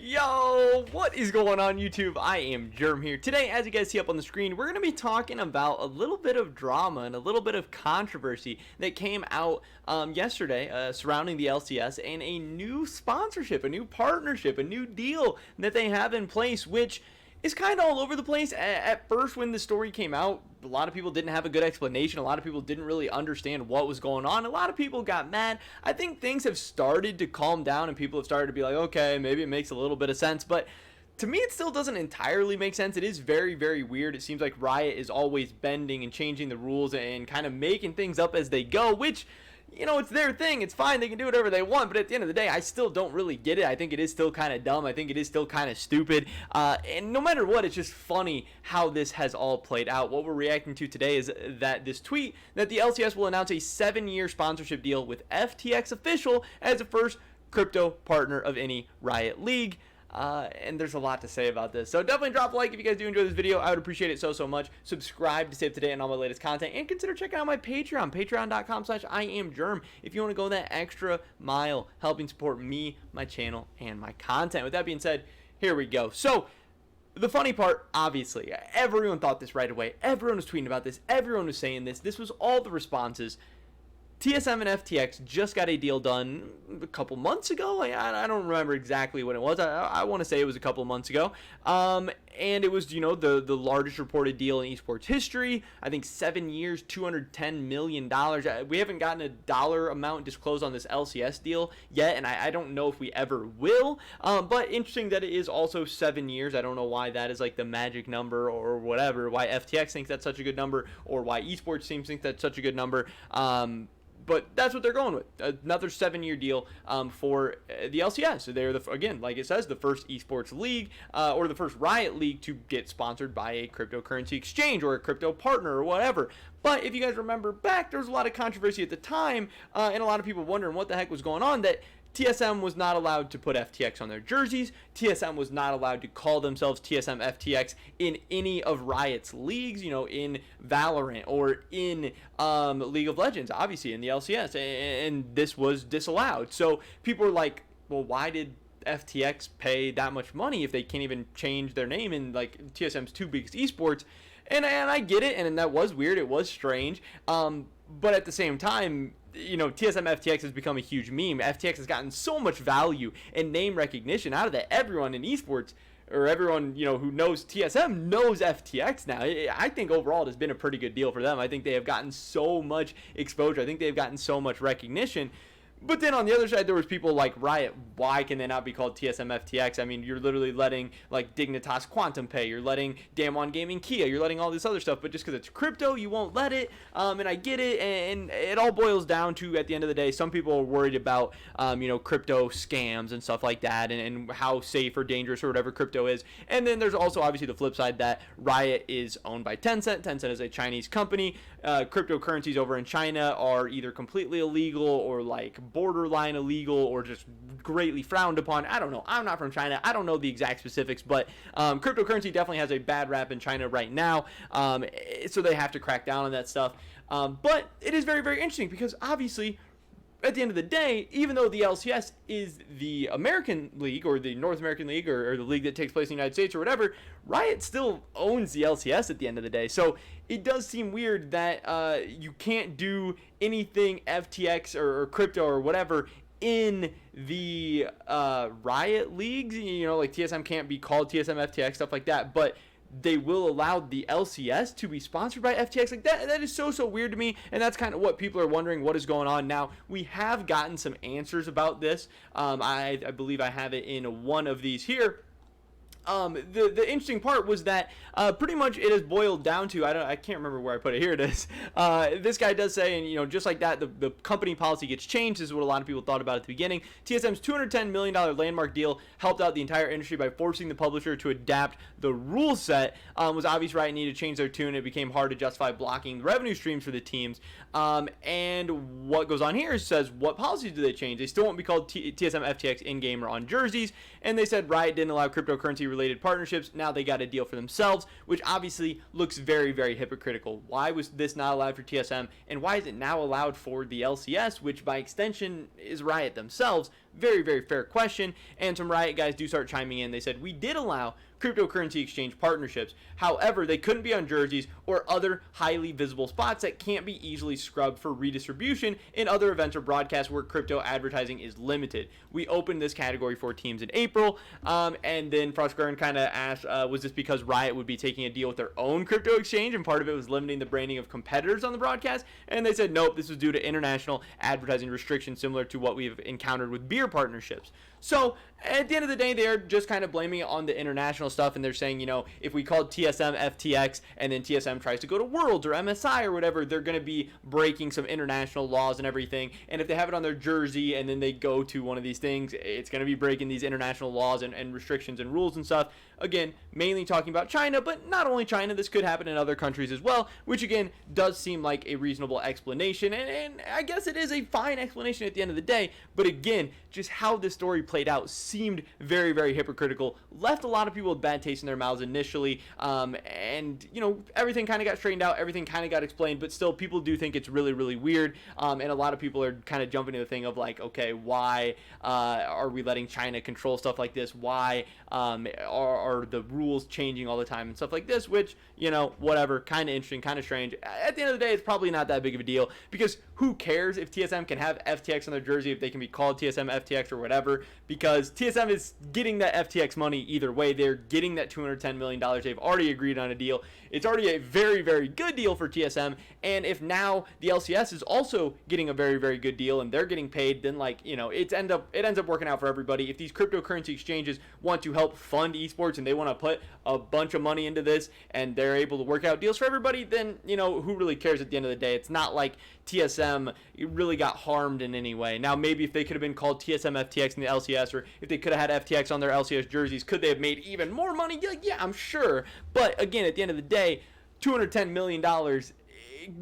Yo, what is going on YouTube? I am Germ here. Today, as you guys see up on the screen, we're going to be talking about a little bit of drama and a little bit of controversy that came out yesterday surrounding the LCS and a new sponsorship, a new partnership, a new deal that they have in place, which is kind of all over the place. At first, when the story came out, a lot of people didn't have a good explanation. A lot of people didn't really understand what was going on. A lot of people got mad. I think things have started to calm down and people have started to be like, okay, maybe it makes a little bit of sense. But to me, it still doesn't entirely make sense. It is very, very weird. It seems like Riot is always bending and changing the rules and kind of making things up as they go, which, you know, it's their thing. It's fine. They can do whatever they want. But at the end of the day, I still don't really get it. I think it is still kind of dumb. I think it is still kind of stupid. And no matter what, it's just funny how this has all played out. What we're reacting to today is that this tweet that the LCS will announce a 7-year sponsorship deal with FTX Official as the first crypto partner of any Riot League. And there's a lot to say about this, so definitely drop a like if you guys do enjoy this video. I would appreciate it so much. Subscribe to stay up to date on all my latest content, and consider checking out my Patreon, patreon.com/IamGerm, if you want to go that extra mile helping support me, my channel, and my content. With that being said, here we go. So the funny part, obviously, everyone thought this right away. Everyone was tweeting about this. Everyone was saying this. This was all the responses. TSM and FTX just got a deal done a couple months ago. I don't remember exactly when it was. I want to say it was a couple months ago. And it was, you know, the largest reported deal in esports history. I think 7 years, $210 million. We haven't gotten a dollar amount disclosed on this LCS deal yet, and I don't know if we ever will. But interesting that it is also 7 years. I don't know why that is like the magic number or whatever, why FTX thinks that's such a good number, or why esports teams think that's such a good number. But that's what they're going with. Another 7-year deal for the LCS. So they're, again, like it says, the first esports league or the first Riot League to get sponsored by a cryptocurrency exchange or a crypto partner or whatever. But if you guys remember back, there was a lot of controversy at the time and a lot of people wondering what the heck was going on, that TSM was not allowed to put FTX on their jerseys. TSM was not allowed to call themselves TSM FTX in any of Riot's leagues, you know, in Valorant or in League of Legends, obviously in the LCS, and this was disallowed. So people were like, well, why did FTX pay that much money if they can't even change their name in like TSM's two biggest esports? And I get it, and that was weird. It was strange. But at the same time, you know, TSM FTX has become a huge meme. FTX has gotten so much value and name recognition out of that. Everyone in esports, or everyone, you know, who knows TSM knows FTX now. I think overall it has been a pretty good deal for them. I think they have gotten so much exposure. I think they've gotten so much recognition. But then on the other side, there was people like Riot. Why can they not be called TSM FTX? I mean, you're literally letting like Dignitas Quantum pay. You're letting Damwon Gaming Kia. You're letting all this other stuff. But just because it's crypto, you won't let it. And I get it. And it all boils down to, at the end of the day, some people are worried about, you know, crypto scams and stuff like that, and how safe or dangerous or whatever crypto is. And then there's also obviously the flip side that Riot is owned by Tencent. Tencent is a Chinese company. Cryptocurrencies over in China are either completely illegal or like borderline illegal or just greatly frowned upon. I don't know. I'm not from China. I don't know the exact specifics, but cryptocurrency definitely has a bad rap in China right now, so they have to crack down on that stuff. But it is very, very interesting because obviously, at the end of the day, even though the LCS is the American League or the North American League or the league that takes place in the United States or whatever, Riot still owns the LCS at the end of the day. So it does seem weird that you can't do anything FTX or crypto or whatever in the Riot leagues. You know, like TSM can't be called TSM FTX, stuff like that. But they will allow the LCS to be sponsored by FTX. Like that is so weird to me, and that's kind of what people are wondering, what is going on. Now, we have gotten some answers about this. I believe I have it in one of these here. The interesting part was that pretty much it is boiled down to, I can't remember where I put it. Here it is. This guy does say, and you know, just like that, the company policy gets changed. This is what a lot of people thought about at the beginning. TSM's $210 million landmark deal helped out the entire industry by forcing the publisher to adapt the rule set. Was obvious Riot needed to change their tune. It became hard to justify blocking revenue streams for the teams. And what goes on here says, what policies do they change? They still won't be called TSM FTX in-game or on jerseys. And they said Riot didn't allow cryptocurrency related partnerships. Now they got a deal for themselves, which obviously looks very, very hypocritical. Why was this not allowed for TSM, and why is it now allowed for the LCS, which by extension is Riot themselves? very, very fair question. And some Riot guys do start chiming in. They said, we did allow cryptocurrency exchange partnerships. However, they couldn't be on jerseys or other highly visible spots that can't be easily scrubbed for redistribution in other events or broadcasts where crypto advertising is limited. We opened this category for teams in April, and then Frostgurn kind of asked, was this because Riot would be taking a deal with their own crypto exchange, and part of it was limiting the branding of competitors on the broadcast? And they said, nope, this was due to international advertising restrictions similar to what we've encountered with beer partnerships. So at the end of the day, they're just kind of blaming it on the international stuff, and they're saying, you know, if we called TSM FTX and then TSM tries to go to Worlds or MSI or whatever, they're going to be breaking some international laws and everything. And if they have it on their jersey and then they go to one of these things, it's going to be breaking these international laws and restrictions and rules and stuff. Again, mainly talking about China, but not only China, this could happen in other countries as well, which again does seem like a reasonable explanation, and I guess it is a fine explanation at the end of the day. But again, just how this story played out seemed very, very hypocritical, left a lot of people with bad taste in their mouths initially, and you know, everything kind of got straightened out, everything kind of got explained, but still people do think it's really, really weird, and a lot of people are kind of jumping to the thing of like, okay, why are we letting China control stuff like this? Why are the rules changing all the time and stuff like this? Which, you know, whatever, kind of interesting, kind of strange. At the end of the day, it's probably not that big of a deal, because who cares if TSM can have FTX on their jersey, if they can be called TSM FTX or whatever, because TSM is getting that FTX money either way. They're getting that $210 million. They've already agreed on a deal. It's already a very, very good deal for TSM, and if now the LCS is also getting a very, very good deal and they're getting paid, then, like, you know, it ends up working out for everybody. If these cryptocurrency exchanges want to help fund esports and they want to put a bunch of money into this and they're able to work out deals for everybody, then, you know, who really cares at the end of the day? It's not like TSM really got harmed in any way. Now, maybe if they could have been called TSM FTX in the LCS, or if they could have had FTX on their LCS jerseys, could they have made even more money? Yeah, I'm sure. But again, at the end of the day, $210 million,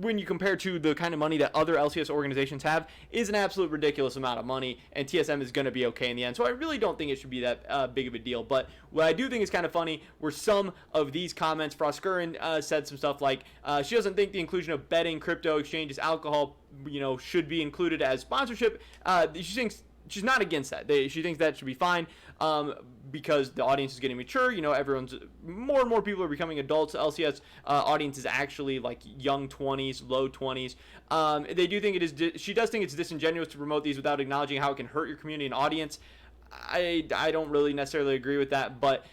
when you compare to the kind of money that other LCS organizations have, is an absolute ridiculous amount of money, and TSM is going to be okay in the end. So I really don't think it should be that big of a deal. But what I do think is kind of funny were some of these comments. Frostgurn said some stuff like, she doesn't think the inclusion of betting, crypto exchanges, alcohol, you know, should be included as sponsorship. She thinks she's not against that. She thinks that should be fine, because the audience is getting mature. You know, more and more people are becoming adults. LCS audience is actually like young 20s, low 20s. They do think it is. She does think it's disingenuous to promote these without acknowledging how it can hurt your community and audience. I don't really necessarily agree with that, but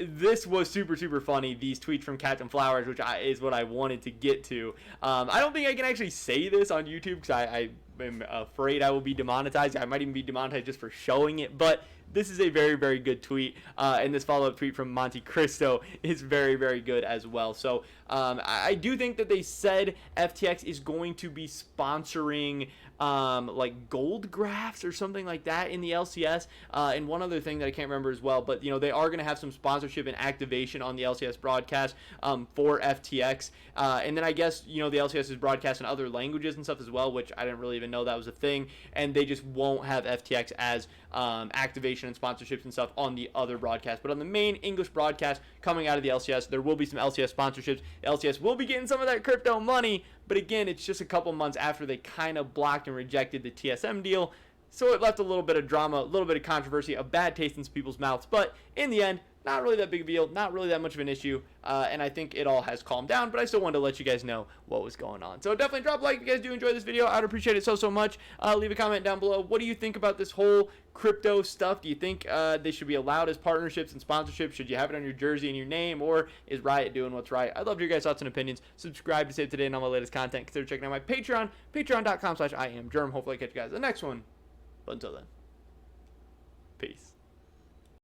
this was super, super funny. These tweets from Captain Flowers, which is what I wanted to get to. I don't think I can actually say this on YouTube because I am afraid I will be demonetized. I might even be demonetized just for showing it, but this is a very, very good tweet, and this follow-up tweet from Monte Cristo is very, very good as well. So I do think that they said FTX is going to be sponsoring like gold graphs or something like that in the LCS, and one other thing that I can't remember as well, but you know, they are going to have some sponsorship and activation on the LCS broadcast for FTX, and then I guess, you know, the LCS is broadcast in other languages and stuff as well, which I didn't really even know that was a thing, and they just won't have FTX as activation and sponsorships and stuff on the other broadcast. But on the main English broadcast coming out of the LCS, there will be some LCS sponsorships. The LCS will be getting some of that crypto money, but again, it's just a couple months after they kind of blocked and rejected the TSM deal, so it left a little bit of drama, a little bit of controversy, a bad taste in some people's mouths. But in the end, not really that big of a deal, not really that much of an issue, and I think it all has calmed down, but I still wanted to let you guys know what was going on. So definitely drop a like if you guys do enjoy this video. I'd appreciate it so much. Leave a comment down below. What do you think about this whole crypto stuff? Do you think they should be allowed as partnerships and sponsorships? Should you have it on your jersey and your name, or is Riot doing what's right? I'd love to hear your guys' thoughts and opinions. Subscribe to save today and all my latest content. Consider checking out my Patreon, patreon.com/IamJerm. Hopefully I catch you guys in the next one. But until then, peace.